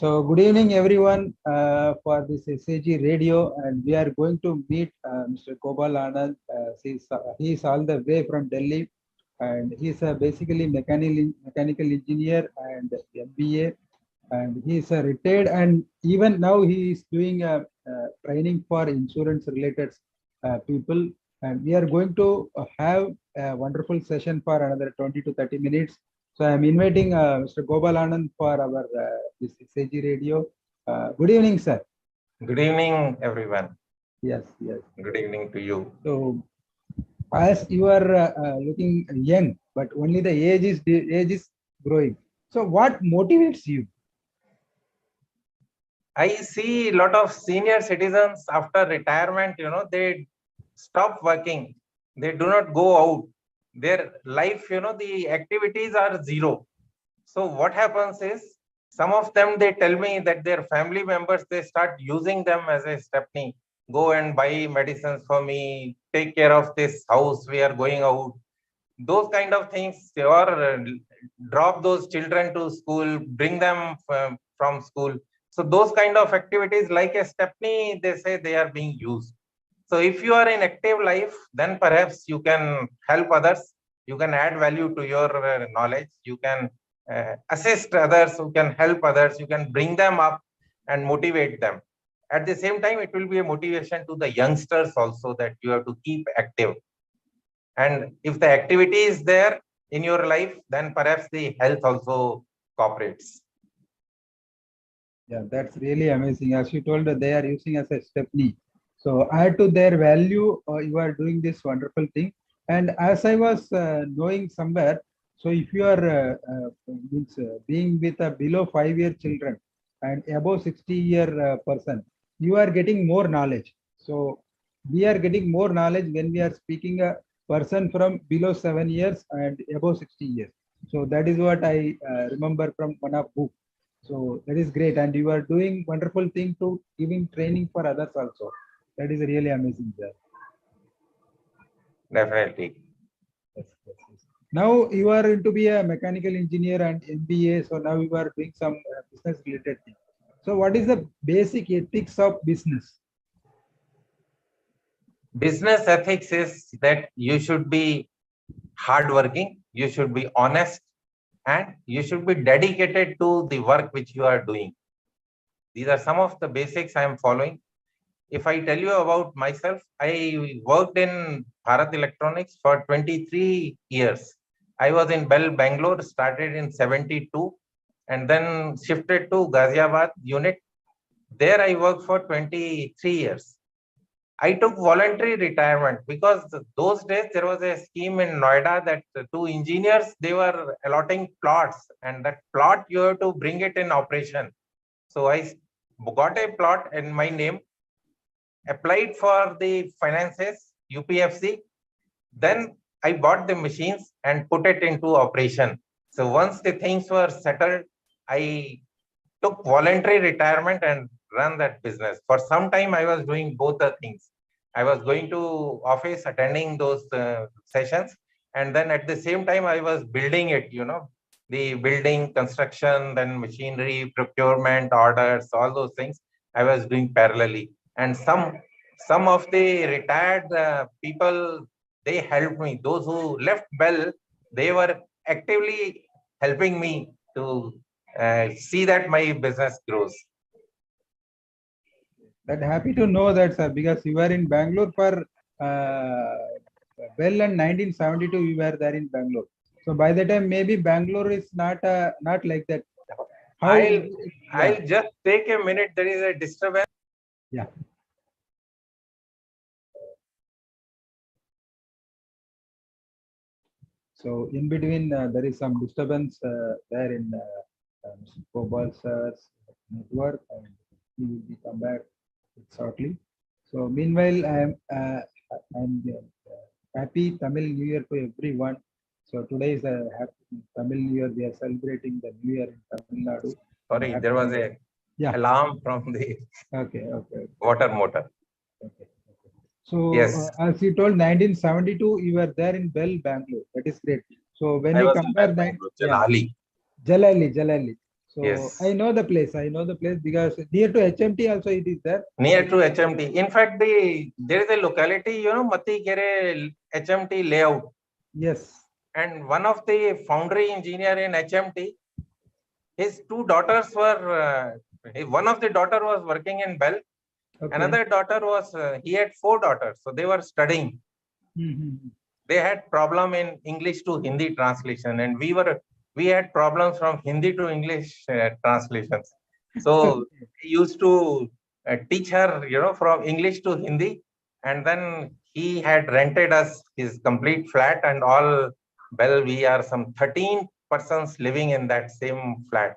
So good evening, everyone, for this SAG radio, and we are going to meet Mr. Gopal Anand. He is all the way from Delhi, and he is basically mechanical engineer and MBA, and he is retired, and even now he is doing training for insurance related people. And we are going to have a wonderful session for another 20 to 30 minutes. So I am inviting Mr. Gopal Anand for our this SAG radio. Good evening, sir. Good evening, everyone. Yes, yes. Good evening to you. So, as you are looking young, but only the age is growing. So, what motivates you? I see a lot of senior citizens after retirement, they stop working. They do not go out. Their life, the activities are zero. So what happens is, some of them, they tell me that their family members, they start using them as a stepney. Go and buy medicines for me, take care of this house, we are going out. Those kind of things, or drop those children to school, bring them from school. So those kind of activities like a stepney, they say they are being used. So if you are in active life, then perhaps you can help others. You can add value to your knowledge. You can assist others who can help others. You can bring them up and motivate them. At the same time, it will be a motivation to the youngsters also that you have to keep active. And if the activity is there in your life, then perhaps the health also cooperates. Yeah, that's really amazing. As you told, they are using as a stepney. So add to their value, you are doing this wonderful thing. And as I was knowing somewhere, so if you are being with a below 5-year children and above 60-year person, you are getting more knowledge. So we are getting more knowledge when we are speaking a person from below 7 years and above 60 years. So that is what I remember from one of book. So that is great, and you are doing wonderful thing to giving training for others also. That is really amazing, sir. Definitely. Yes, yes, yes. Now you are to be a mechanical engineer and MBA. So now you are doing some business related thing. So what is the basic ethics of business? Business ethics is that you should be hardworking, you should be honest, and you should be dedicated to the work which you are doing. These are some of the basics I am following. If I tell you about myself, I worked in Bharat Electronics for 23 years. I was in Bangalore, started in 72, and then shifted to Ghaziabad unit. There I worked for 23 years. I took voluntary retirement because those days there was a scheme in Noida that to engineers, they were allotting plots, and that plot you have to bring it in operation. So I got a plot in my name, applied for the finances, UPFC. Then I bought the machines and put it into operation. So once the things were settled, I took voluntary retirement and run that business. For some time, I was doing both the things. I was going to office, attending those sessions, and then at the same time, I was building it. The building, construction, then machinery, procurement, orders, all those things I was doing parallelly. And some of the retired people, they helped me. Those who left Bell, they were actively helping me to see that my business grows. That happy to know that, sir, because you were in Bangalore for well and 1972. You were there in Bangalore. So by the time, maybe Bangalore is not like that. I'll just take a minute. There is a disturbance. Yeah. So in between, there is some disturbance there in Mr. Gopal sir's network, and he will be come back shortly. So meanwhile, I'm happy Tamil New Year to everyone. So today is a happy Tamil New Year. We are celebrating the New Year in Tamil Nadu. Sorry, there was a alarm from the water motor. Okay. So yes. As you told, 1972, you were there in Bangalore. That is great. So when you compare Jalali. Jalali. So Yes. I know the place. I know the place because near to HMT also it is there. Near to HMT. In fact, there is a locality, Mati Kere HMT layout. Yes. And one of the foundry engineer in HMT, his two daughters were, one of the daughter was working in Bell. Okay. Another daughter was, he had four daughters. So they were studying. Mm-hmm. They had problem in English to Hindi translation. And we had problems from Hindi to English translations. So he used to teach her, from English to Hindi. And then he had rented us his complete flat and all. Well, we are some 13 persons living in that same flat,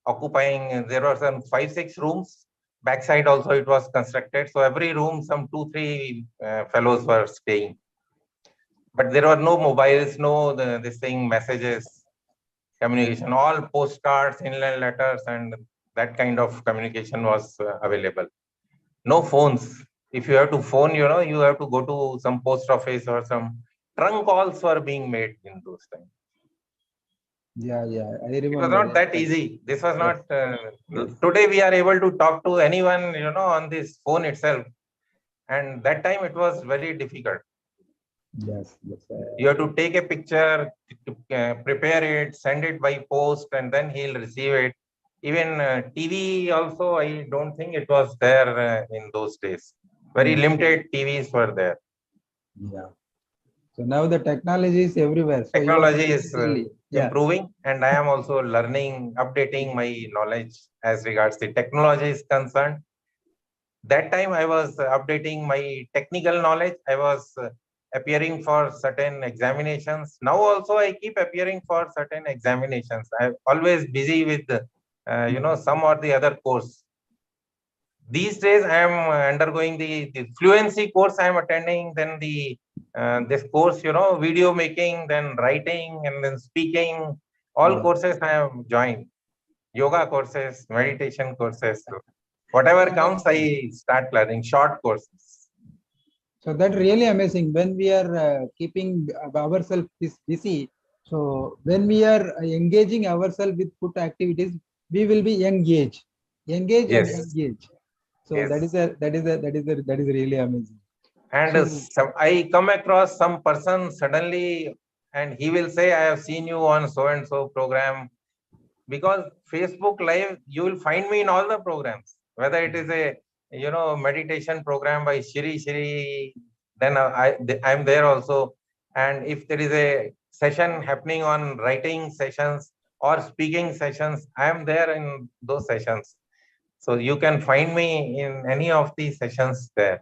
occupying, there were some 5, 6 rooms. Backside also it was constructed. So every room, some 2, 3 fellows were staying. But there were no mobiles, no this thing, messages, communication, all postcards, inland letters, and that kind of communication was available. No phones. If you have to phone, you have to go to some post office or some trunk calls were being made in those times. Yeah, yeah. I It was remember. not Yes, that easy. This was yes, not. yes, Today we are able to talk to anyone, on this phone itself, and that time it was very difficult. yes, yes. You have to take a picture, prepare it, send it by post, and then he'll receive it. Even TV also, I don't think it was there in those days. Very Mm, limited TVs were there. yeah. So now the technology is everywhere. So you are Technology saying is really, yeah, improving, and I am also learning, updating my knowledge as regards the technology is concerned. That time I was updating my technical knowledge. I was appearing for certain examinations. Now also I keep appearing for certain examinations. I'm always busy with, mm, some or the other course. These days I am undergoing the fluency course I am attending, then the this course, video making, then writing, and then speaking. All yeah. courses I have joined. Yoga courses, meditation courses. So whatever So, comes, I start learning short courses. so that really amazing when we are keeping ourselves busy. So when we are engaging ourselves with good activities, we will be engage and Yes, engage. So that is yes. that is really amazing. And So I come across some person suddenly, and he will say, "I have seen you on so and so program." Because Facebook Live, you will find me in all the programs. Whether it is a meditation program by Shri, then I'm there also. And if there is a session happening on writing sessions or speaking sessions, I am there in those sessions. So you can find me in any of these sessions there.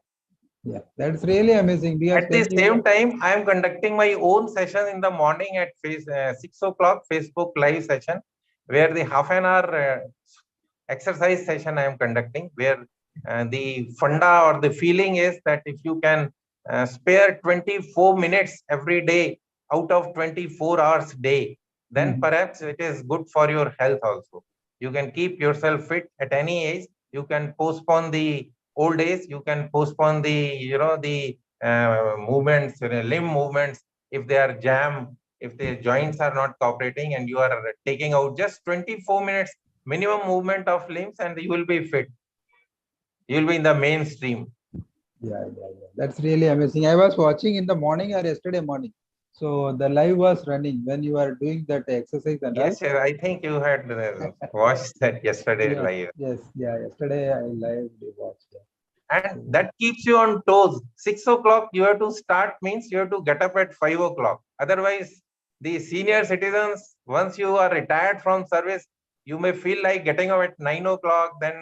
yeah, that's really amazing because At the when you same time, I am conducting my own session in the morning at 6 o'clock Facebook live session, where the half an hour exercise session I am conducting, where the funda or the feeling is that if you can spare 24 minutes every day out of 24 hours day, then Mhm. perhaps it is good for your health also. You can keep yourself fit at any age. You can postpone the old age. You can postpone the movements, limb movements, if they are jam, if the joints are not cooperating, and you are taking out just 24 minutes minimum movement of limbs, and you will be fit. You will be in the mainstream. Yeah, yeah, yeah. That's really amazing. I was watching in the morning or yesterday morning. So the live was running when you are doing that exercise and all. Yes, yes, I think you had watched that yesterday Yes, live. yes, yeah. Yesterday I live watched. Yeah. And So, that keeps you on toes. 6 o'clock, you have to start, means you have to get up at 5 o'clock. Otherwise, the senior citizens, once you are retired from service, you may feel like getting up at 9 o'clock, then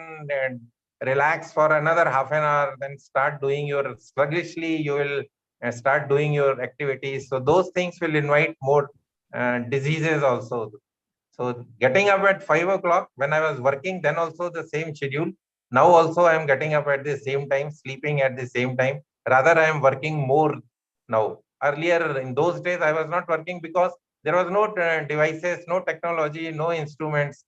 relax for another half an hour, then start doing your sluggishly, you will start doing your activities. So those things will invite more diseases also. So getting up at 5 o'clock when I was working, then also the same schedule. Now also I am getting up at the same time, sleeping at the same time. Rather, I am working more now. Earlier in those days, I was not working because there was no devices, no technology, no instruments.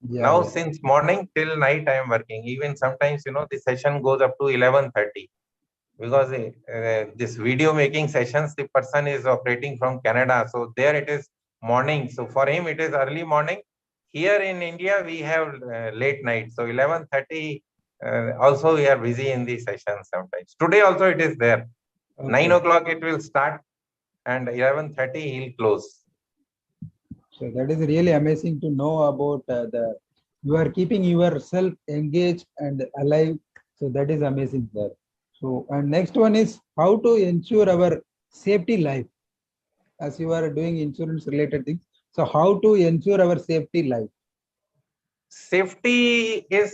yeah, Now yeah. since morning till night, I am working. Even sometimes, the session goes up to 11:30 because this video making sessions, the person is operating from Canada. So there it is morning. So for him, it is early morning. Here in India, we have late night. So 11:30, also we are busy in the session sometimes. Today also it is there. 9 Okay. o'clock it will start and 11:30 he'll close. So that is really amazing to know about the you are keeping yourself engaged and alive. So that is amazing, sir. So and next one is how to ensure our safety life as you are doing insurance related things. So how to ensure our safety life? Safety is,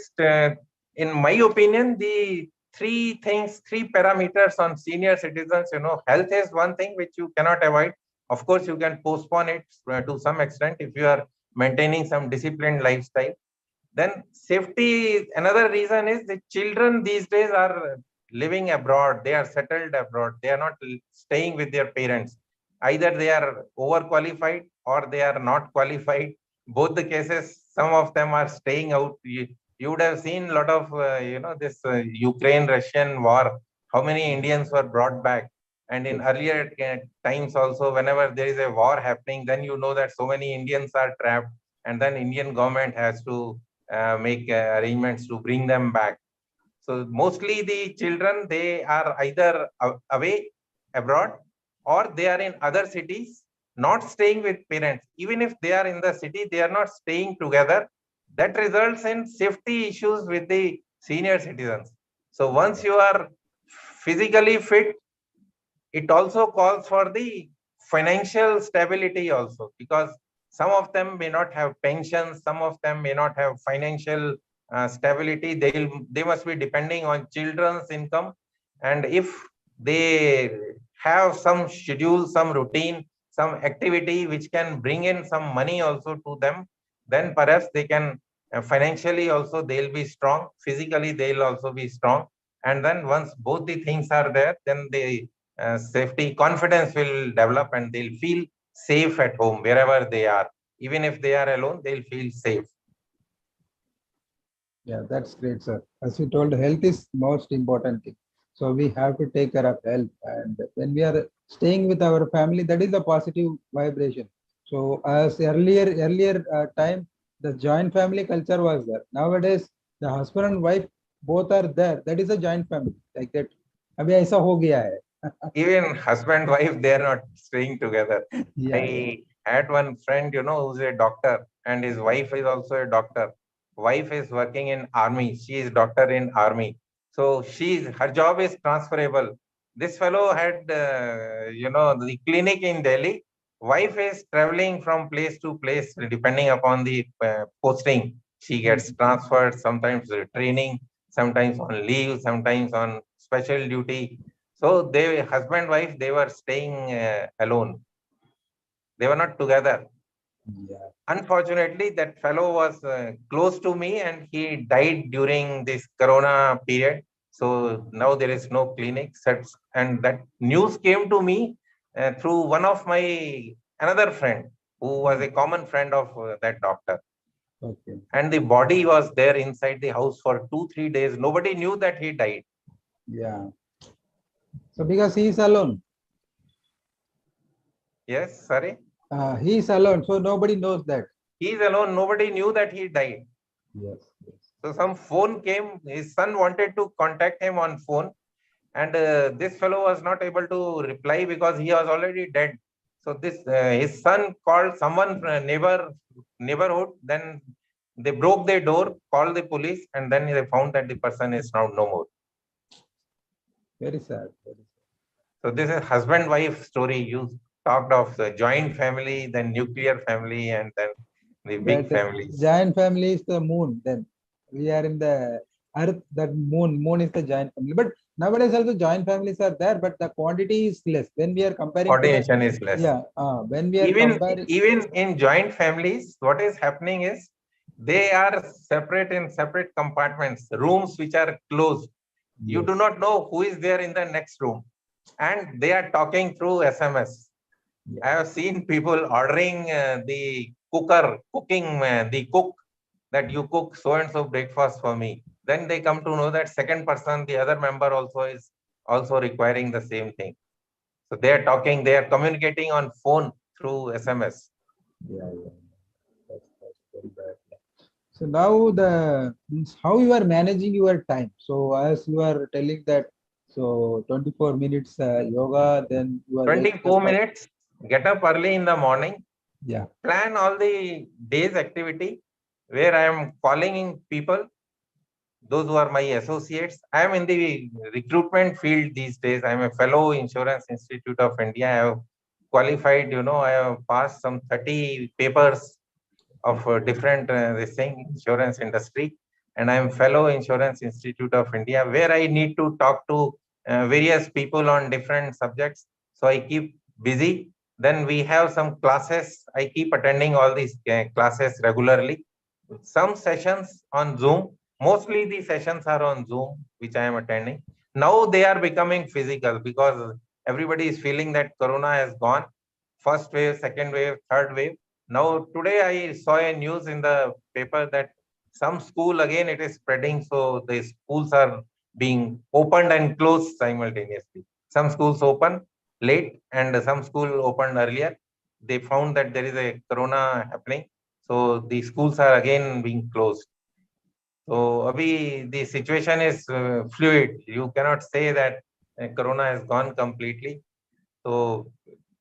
in my opinion, the three things, three parameters on senior citizens. Health is one thing which you cannot avoid. Of course, you can postpone it to some extent if you are maintaining some disciplined lifestyle. Then safety, another reason is the children these days are living abroad. They are settled abroad. They are not staying with their parents. Either they are overqualified or they are not qualified. Both the cases, some of them are staying out. You would have seen a lot of, this Ukraine-Russian war. How many Indians were brought back? And in earlier times also, whenever there is a war happening, then you know that so many Indians are trapped, and then Indian government has to make arrangements to bring them back. So mostly the children, they are either away abroad or they are in other cities, not staying with parents. Even if they are in the city, they are not staying together. That results in safety issues with the senior citizens. So once you are physically fit, it also calls for the financial stability also, because some of them may not have pensions, some of them may not have financial stability. They must be depending on children's income, and if they have some schedule, some routine, some activity which can bring in some money also to them, then perhaps they can financially also they'll be strong, physically they'll also be strong. And then once both the things are there, then they safety confidence will develop and they'll feel safe at home wherever they are. Even if they are alone, they'll feel safe. Yeah, that's great, sir. As you told, health is most important thing. So we have to take care of health. And when we are staying with our family, that is a positive vibration. So as earlier time, the joint family culture was there. Nowadays, the husband and wife both are there. That is a joint family like that. अभी ऐसा हो गया है. Even husband, wife, they are not staying together. Yeah, yeah. I had one friend, who's a doctor, and his wife is also a doctor. Wife is working in army. She is doctor in army. So her job is transferable. This fellow had, the clinic in Delhi. Wife is traveling from place to place depending upon the posting. She gets transferred, sometimes training, sometimes on leave, sometimes on special duty. So they, husband, wife, they were staying alone. They were not together. Yeah. Unfortunately, that fellow was close to me and he died during this Corona period. So now there is no clinic. And that news came to me through one of my another friend who was a common friend of that doctor. Okay. And the body was there inside the house for 2-3 days. Nobody knew that he died. Yeah. So because he is alone. Yes, sorry. He is alone. So nobody knows that. He is alone. Nobody knew that he died. Yes. Yes. So some phone came. His son wanted to contact him on phone, and this fellow was not able to reply because he was already dead. So this his son called someone from neighborhood. Then they broke their door, called the police, and then they found that the person is now no more. Very sad. Very sad. So this is husband-wife story. You talked of the joint family, then nuclear family, and then the big That families. giant family is the moon. Then we are in the earth. That moon is the giant family. But nowadays also joint families are there, but the quantity is less. When we are comparing to the Coordination is less. when we are even comparing. even in joint families, what is happening is they are separate in separate compartments, rooms which are closed. You do Yes. not know who is there in the next room, and they are talking through SMS. Yeah. I have seen people ordering the cooking, the cook, that you cook so and so breakfast for me. Then they come to know that second person, the other member also is also requiring the same thing. So they are talking, they are communicating on phone through SMS. Yeah, yeah. That's very bad. Yeah. So now the means how you are managing your time. So as you are telling that, so 24 minutes yoga, then you are waking up 24 at, minutes, get up early in the morning, yeah, plan all the day's activity where I am calling in people, those who are my associates. I am in the recruitment field these days. I am a fellow Insurance Institute of India. I have qualified, I have passed some 30 papers of different this thing, insurance industry. And I am fellow Insurance Institute of India, where I need to talk to various people on different subjects. So I keep busy. Then we have some classes. I keep attending all these classes regularly. Some sessions on Zoom. Mostly the sessions are on Zoom, which I am attending. Now they are becoming physical because everybody is feeling that Corona has gone. First wave, second wave, third wave. Now today I saw a news in the paper that some school again it is spreading. So the schools are being opened and closed simultaneously. Some schools open late and some school opened earlier. They found that there is a Corona happening. So the schools are again being closed. So the situation is fluid. You cannot say that Corona has gone completely. So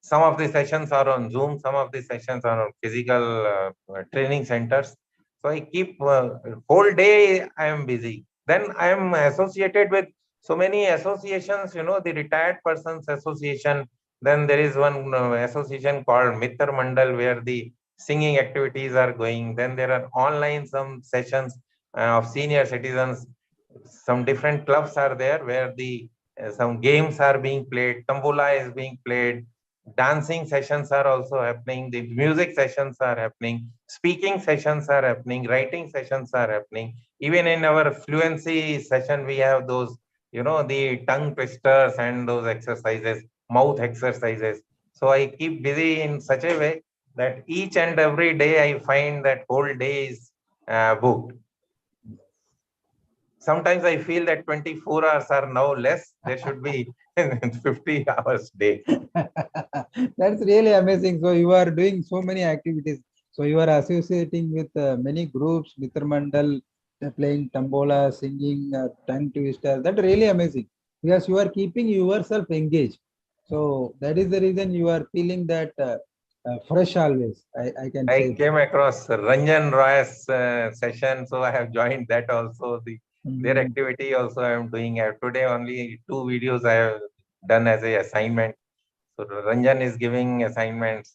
some of the sessions are on Zoom, some of the sessions are on physical training centers. So I keep whole day I am busy. Then I am associated with so many associations, the Retired Persons Association. Then there is one association called Mitra Mandal where the singing activities are going. Then there are online some sessions of senior citizens. Some different clubs are there where the some games are being played, tambola is being played, dancing sessions are also happening, the music sessions are happening, speaking sessions are happening, writing sessions are happening. Even in our fluency session, we have those, the tongue twisters and those exercises, mouth exercises. So I keep busy in such a way that each and every day I find that whole day is booked. Sometimes I feel that 24 hours are now less. There should be 50 hours day. that's really amazing. So you are doing so many activities. So you are associating with many groups, Mitra Mandal, playing tambola, singing, tongue twister. That's really amazing because you are keeping yourself engaged. So that is the reason you are feeling that fresh always. I can I say that. came across Ranjan Roy's session, so I have joined that also. Their Mhm. activity also I am doing. Today only 2 videos I have done as a assignment. So Ranjan is giving assignments.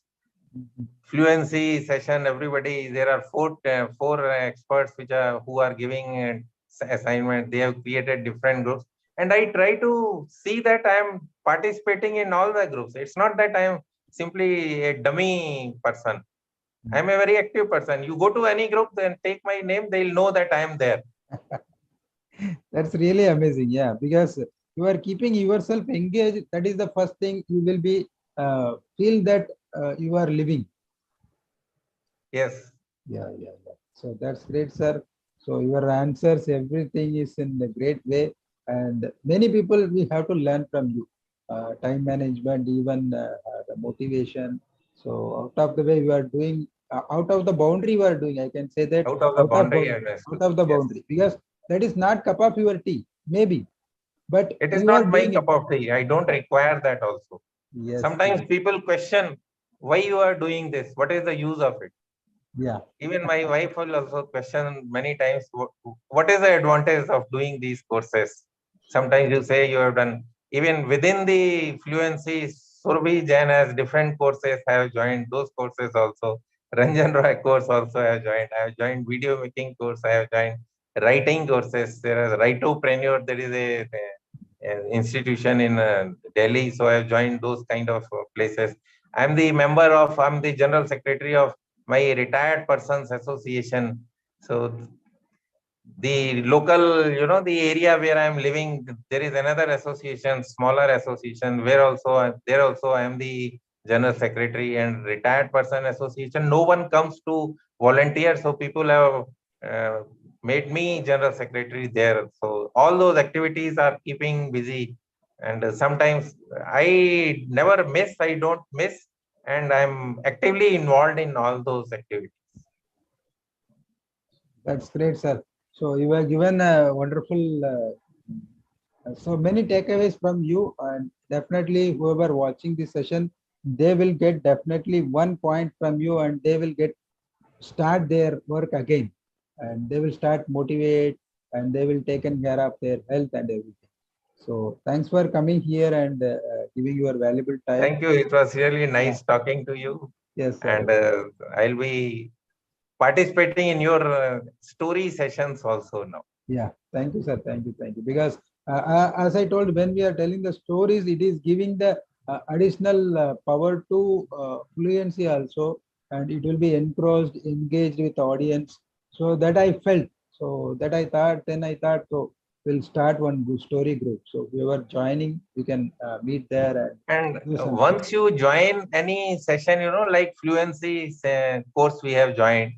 Mhm. Fluency session. Everybody, there are four experts which are who are giving assignment. They have created different groups, and I try to see that I am participating in all the groups. It's not that I am simply a dummy person. I'm a very active person. You go to any group, then take my name, they'll know that I am there. That's really amazing. Yeah, because you are keeping yourself engaged. That is the first thing you will be feel that you are living. Yes. Yeah, yeah, yeah. So that's great, sir. So your answers, everything is in a great way, and many people we have to learn from you. Time management, even the motivation. So out of the way you are doing, out of the boundary you are doing. I can say that Out of the out of boundary, I boundary, understood. out of the Yes. boundary, because that is not cup of your tea, maybe, but It is you are not my doing it. cup of tea. I don't require that also. Yes, Sometimes yes, people question why you are doing this. What is the use of it? yeah. Even my wife will also question many times, what is the advantage of doing these courses? Sometimes you say you have done, even within the fluency, Surabhi Jain has different courses. I have joined those courses also. Ranjan Roy course also I have joined. I have joined video making course. I have joined writing courses. There is Writopreneur. There is an institution in Delhi. So I have joined those kind of places. I'm the general secretary of my Retired Persons Association. So the local, the area where I'm living, there is another association, smaller association, where also I am the general secretary. And Retired Person Association, no one comes to volunteer, so people have uh, made me general secretary there. So all those activities are keeping busy, and sometimes I don't miss, and I'm actively involved in all those activities. That's great, sir. So you were given a wonderful, so many takeaways from you, and definitely whoever watching this session, they will get definitely 1 point from you, and they will get start their work again, and they will start motivate, and they will taken care of their health and everything. So thanks for coming here and giving your valuable time. Thank you. It was really nice Yeah. talking to you. Yes, And sir. I'll be participating in your story sessions also now. Yeah, thank you, sir. Thank you, thank you. Because as I told, when we are telling the stories, it is giving the additional power to fluency also, and it will be engrossed, engaged with audience. So that I felt. So that I thought. Then I thought, so we'll start one good story group. So whoever joining, we can meet there And and do something. once you join any session, like fluency course we have joined.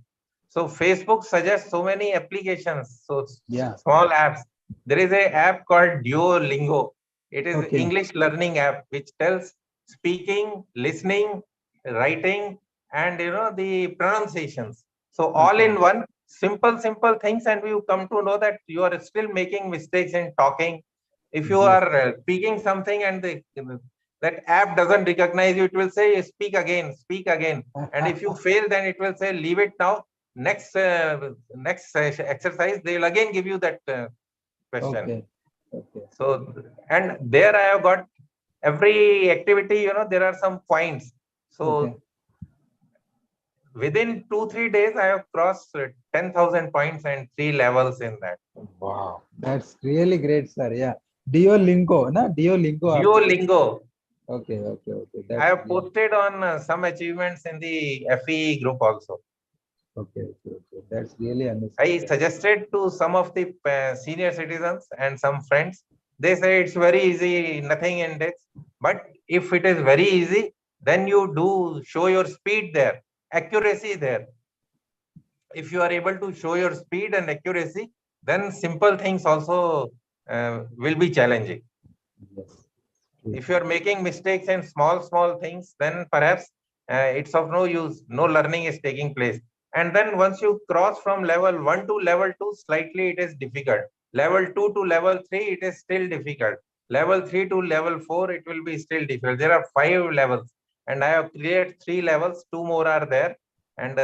So Facebook suggests so many applications, so Yeah. small apps. There is a app called Duolingo. It is Okay. English learning app which tells speaking, listening, writing, and the pronunciations. So all Okay. in one, simple things, and you come to know that you are still making mistakes in talking. If you Yes. are speaking something and that app doesn't recognize you, it will say speak again, speak again. And if you fail, then it will say leave it now. Next exercise, they will again give you that question. Okay. Okay. So, and there I have got every activity, there are some points. So Okay. within 2-3 days, I have crossed 10,000 points and 3 levels in that. Wow, that's really great, sir. Yeah. Duolingo, na? Duolingo application. Duolingo. Okay, okay, okay. I That's have really posted on some achievements in the FE group also. okay, okay, okay. That's really I amazing. suggested to some of the senior citizens and some friends. They say it's very easy, nothing in this. But if it is very easy, then you do show your speed there, accuracy there. If you are able to show your speed and accuracy, then simple things also will be challenging. Yes. If you are making mistakes in small things, then perhaps it's of no use. No learning is taking place. And then once you cross from level 1 to level 2, slightly it is difficult. Level 2 to level 3, it is still difficult. Level 3 to level 4, it will be still difficult. There are 5 levels, and I have cleared 3 levels. 2 more are there, and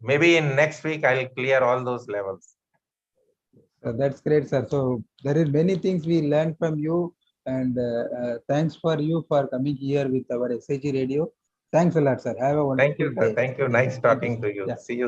maybe in next week I'll clear all those levels. That's great, sir. So there is many things we learned from you, and thanks for you for coming here with our SAG radio. Thanks a lot, sir. Have a Thank wonderful you, sir. day. Thank you. Yeah. Nice Thank you, talking sir. to you. Yeah. See you.